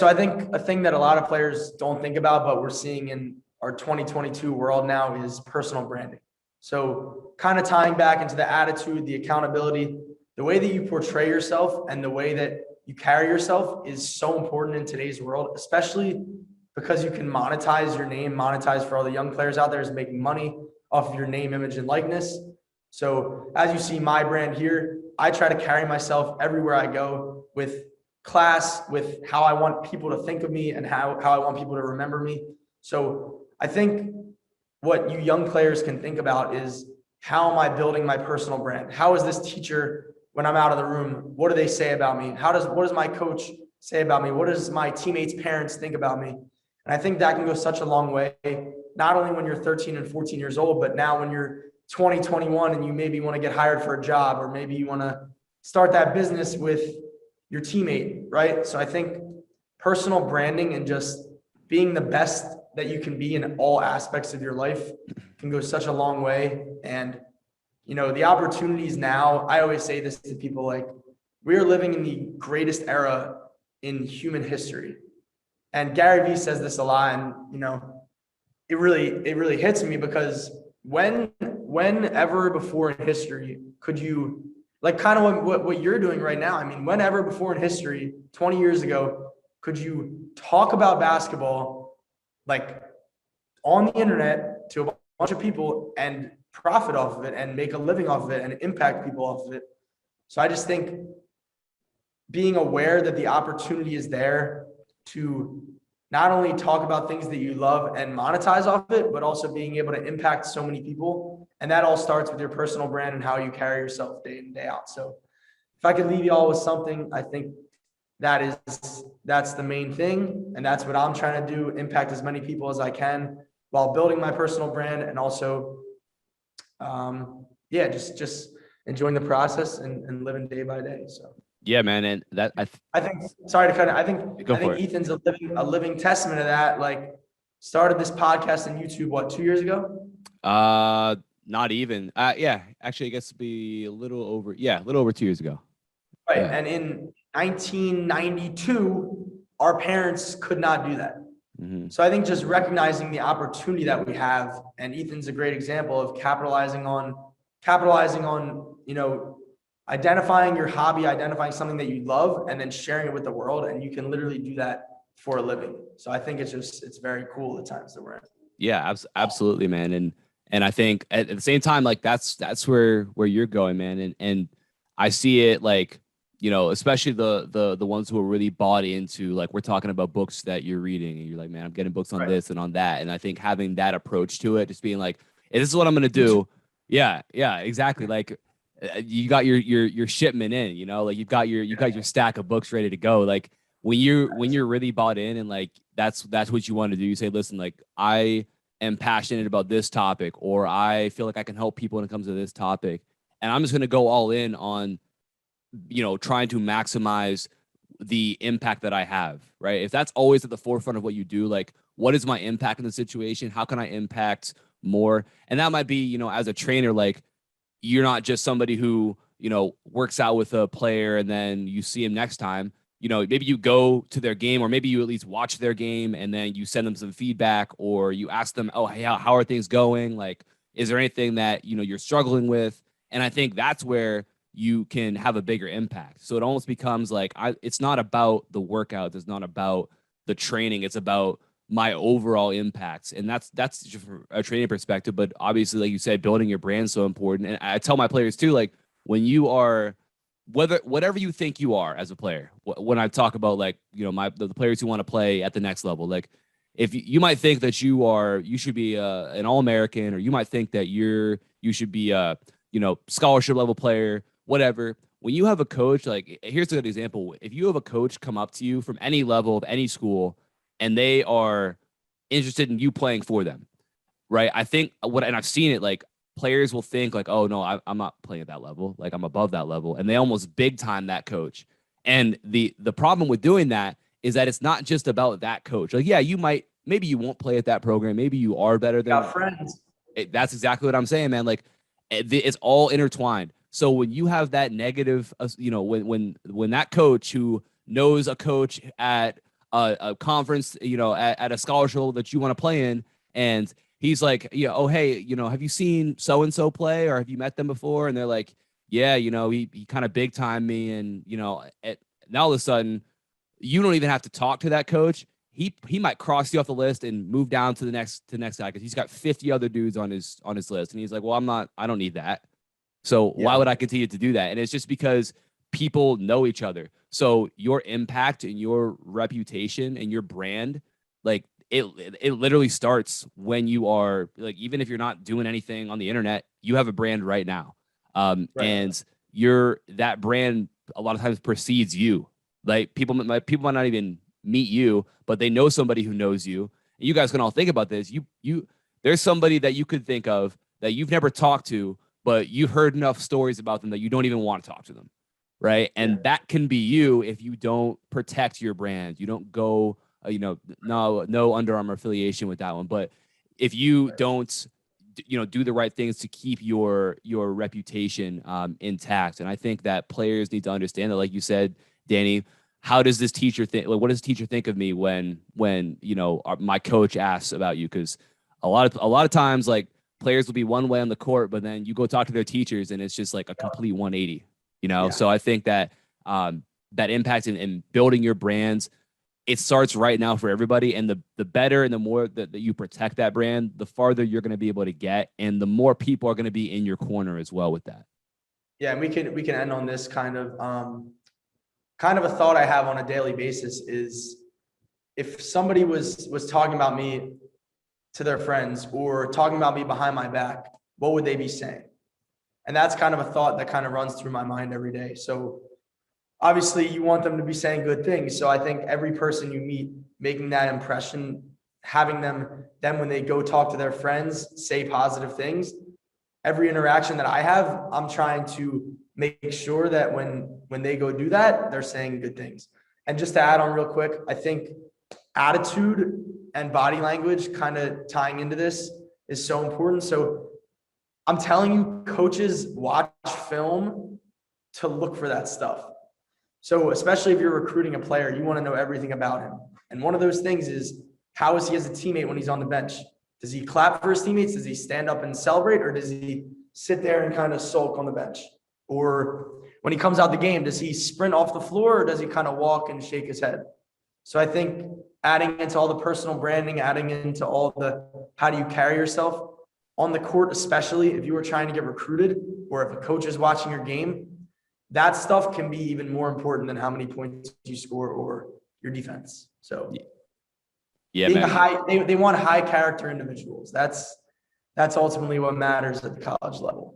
So I think a thing that a lot of players don't think about, but we're seeing in our 2022 world now, is personal branding. So kind of tying back into the attitude, the accountability, the way that you portray yourself and the way that you carry yourself is so important in today's world, especially because you can monetize your name. Monetize, for all the young players out there, is making money off of your name, image, and likeness. So as you see my brand here, I try to carry myself everywhere I go with class, with how I want people to think of me and how I want people to remember me. So I think what you young players can think about is, how am I building my personal brand? How is this teacher, when I'm out of the room, what do they say about me? What does my coach say about me? What does my teammates' parents think about me? And I think that can go such a long way, not only when you're 13 and 14 years old, but now when you're 20, 21, and you maybe want to get hired for a job, or maybe you want to start that business with your teammate, right? So I think personal branding and just being the best that you can be in all aspects of your life can go such a long way. And, you know, the opportunities now, I always say this to people, like, we are living in the greatest era in human history. And Gary Vee says this a lot, and, you know, it really hits me, because whenever before in history could you, like, kind of what you're doing right now? I mean, whenever before in history, 20 years ago, could you talk about basketball, like, on the internet to a bunch of people and profit off of it and make a living off of it and impact people off of it? So I just think being aware that the opportunity is there to not only talk about things that you love and monetize off it, but also being able to impact so many people. And that all starts with your personal brand and how you carry yourself day in, day out. So if I could leave you all with something, I think that's the main thing. And that's what I'm trying to do, impact as many people as I can while building my personal brand, and also, just enjoying the process and living day by day. So. Yeah, man. And that I think, sorry to cut it. I think it. Ethan's a living testament of that. Like, started this podcast on YouTube, what, 2 years ago? Not even. Yeah, actually, I guess it'd be a little over 2 years ago. Right. Yeah. And in 1992, our parents could not do that. Mm-hmm. So I think just recognizing the opportunity that we have, and Ethan's a great example of capitalizing on, you know, identifying your hobby, identifying something that you love, and then sharing it with the world. And you can literally do that for a living. So I think it's very cool the times that we're in. Yeah, absolutely, man. And I think at the same time, like, that's where you're going, man. And I see it, like, you know, especially the ones who are really bought into, like, we're talking about books that you're reading and you're like, man, I'm getting books on this and on that. And I think having that approach to it, just being like, hey, this is what I'm going to do. Yeah, exactly. Like, you got your shipment in, you know, like you've got your stack of books ready to go. Like, when you're really bought in, and like, that's what you want to do. You say, listen, like, I am passionate about this topic, or I feel like I can help people when it comes to this topic. And I'm just going to go all in on, you know, trying to maximize the impact that I have, right? If that's always at the forefront of what you do, like, what is my impact in the situation? How can I impact more? And that might be, you know, as a trainer, like, you're not just somebody who, you know, works out with a player and then you see him next time. You know, maybe you go to their game, or maybe you at least watch their game, and then you send them some feedback, or you ask them, oh, hey, how are things going? Like, is there anything that, you know, you're struggling with? And I think that's where you can have a bigger impact. So it almost becomes like, it's not about the workout. It's not about the training. It's about my overall impacts. And that's just from a training perspective. But obviously, like you said, building your brand is so important. And I tell my players too, like, when you are, whatever you think you are as a player, when I talk about, like, you know, the players who want to play at the next level, like, if you might think that you should be an All-American, or you might think that you should be a, you know, scholarship level player, whatever. When you have a coach, like, here's a good example. If you have a coach come up to you from any level of any school, and they are interested in you playing for them, right? I think and I've seen it, like, players will think like, oh no, I'm not playing at that level. Like, I'm above that level. And they almost big time that coach. And the problem with doing that is that it's not just about that coach. Like, yeah, maybe you won't play at that program. Maybe you are better than friends. That's exactly what I'm saying, man. Like, it's all intertwined. So when you have that negative, you know, when that coach who knows a coach at a conference, at a scholarship level that you want to play in, and he's like, yeah, oh hey, have you seen so and so play, or have you met them before? And they're like, yeah, he kind of big time me, and now all of a sudden you don't even have to talk to that coach. He might cross you off the list and move down to the next guy because he's got 50 other dudes on his list, and he's like, well, I don't need that. So why would I continue to do that? And it's just because people know each other. So your impact and your reputation and your brand, like it literally starts when you are like, even if you're not doing anything on the internet, you have a brand right now. Right. And that brand a lot of times precedes you. Like people might not even meet you, but they know somebody who knows you. And you guys can all think about this. There's somebody that you could think of that you've never talked to, but you've heard enough stories about them that you don't even want to talk to them. Right. And that can be you if you don't protect your brand. You don't go, no Under Armour affiliation with that one. But if you don't, do the right things to keep your reputation intact. And I think that players need to understand that, like you said, Danny, how does this teacher think? Like, what does the teacher think of me when my coach asks about you? Because a lot of times, like, players will be one way on the court, but then you go talk to their teachers and it's just like a complete 180. So I think that that impact in building your brands, it starts right now for everybody. And the better and the more that you protect that brand, the farther you're going to be able to get, and the more people are going to be in your corner as well with that. Yeah, and we can end on this kind of a thought I have on a daily basis is, if somebody was talking about me to their friends or talking about me behind my back, what would they be saying? And that's kind of a thought that kind of runs through my mind every day. So obviously you want them to be saying good things. So I think every person you meet, making that impression, having them when they go talk to their friends, say positive things. Every interaction that I have, I'm trying to make sure that when they go do that, they're saying good things. And just to add on real quick, I think attitude and body language kind of tying into this is so important. So I'm telling you, coaches watch film to look for that stuff. So especially if you're recruiting a player, you want to know everything about him. And one of those things is, how is he as a teammate when he's on the bench? Does he clap for his teammates? Does he stand up and celebrate? Or does he sit there and kind of sulk on the bench? Or when he comes out the game, does he sprint off the floor, or does he kind of walk and shake his head? So I think adding into all the personal branding, adding into all the, how do you carry yourself on the court, especially if you were trying to get recruited, or if a coach is watching your game, that stuff can be even more important than how many points you score or your defense. So yeah, being they want high character individuals. That's ultimately what matters at the college level.